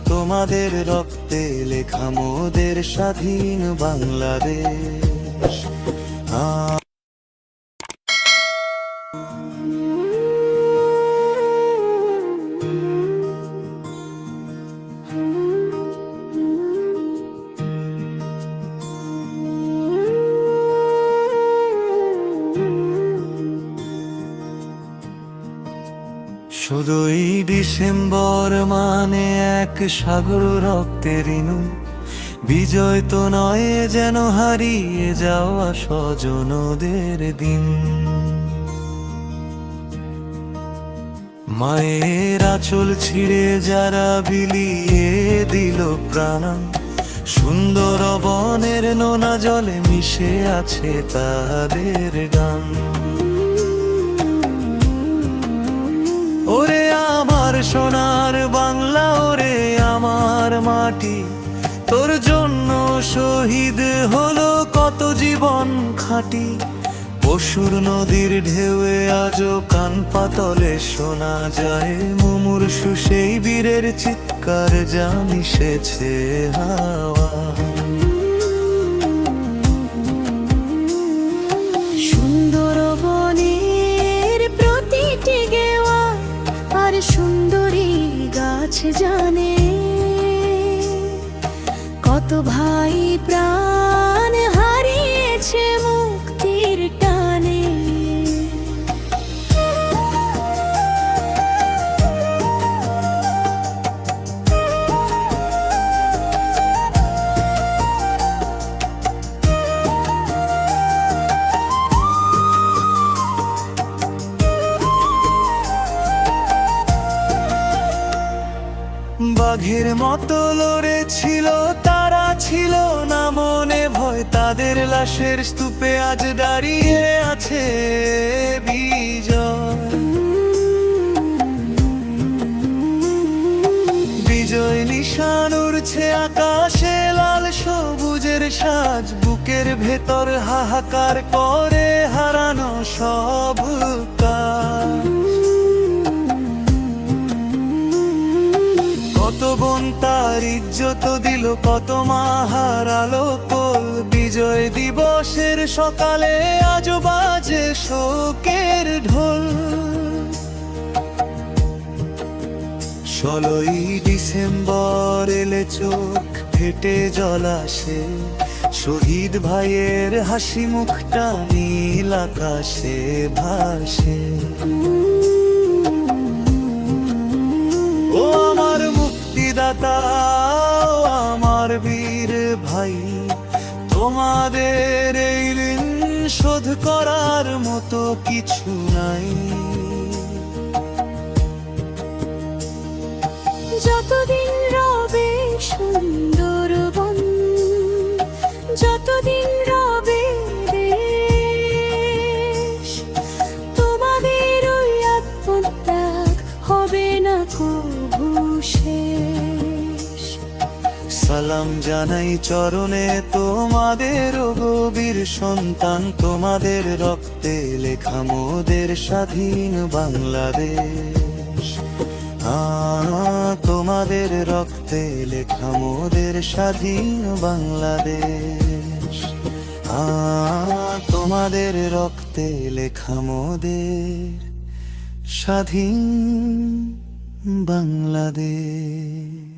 তোমাদের রক্তে লেখা মোদের স্বাধীন বাংলাদেশ। শুধুই ডিসেম্বর মানে এক সাগর রক্তের ঋণু, বিজয় তো নয় যেন হারিয়ে যাওয়া স্বজনদের দিন। মায়ের আঁচল ছিঁড়ে যারা বিলিয়ে দিল প্রাণ, সুন্দর বনের নোনা জলে মিশে আছে তাদের গান। ওরে আমার সোনার বাংলা, ওরে আমার মাটি, তোর জন্য শহীদ হলো কত জীবন খাঁটি। পশুর নদীর ঢেউয়ে আজও কান পাতলে শোনা যায় মুমূর্ষু সেই বীরের চিৎকার যা মিশেছে হাওয়া। সুন্দর বনের প্রতিটি গেওয়া আর সুন্দরী গাছ জানে কত ভাই প্রাণ হারিয়েছে মুক্তির টানে। বাঘের মতো লড়েছিল তারা, ছিল না মনে ভয়, তাদের লাশের স্তূপে আজ দাঁড়িয়ে আছে বিজয়। বিজয় নিশান উড়ছে আকাশে লাল সবুজের সাজ, বুকের ভেতর হাহাকার করে হারানো সব কাজ। কত বোন তার ইজ্জত দিল, কত মা হারালো কোল, বিজয় দিবসের সকালে আজ বাজে শোকের ঢোল। 16ই ডিসেম্বর এলে চোখ ফেটে জল আসে, শহীদ ভাইয়ের হাসি মুখটা নীল আকাশে ভাসে। ও আমার মুক্তিদাতা, ও আমার বীর ভাই, তোমাদের এই ঋণ শোধ করার মতো কিছু নাই। যতদিন রবে সুন্দর বন, যতদিন রবে দেশ, তোমাদের ওই আত্মত্যাগ হবে না কভু শেষ। সালাম জানাই চরণে তোমাদের গভীর সন্তান, তোমাদের রক্তে লেখা মোদের স্বাধীন বাংলাদেশ। তোমাদের রক্তে লেখা মোদের স্বাধীন বাংলাদেশ। তোমাদের রক্তে লেখা মোদের স্বাধীন বাংলাদেশ।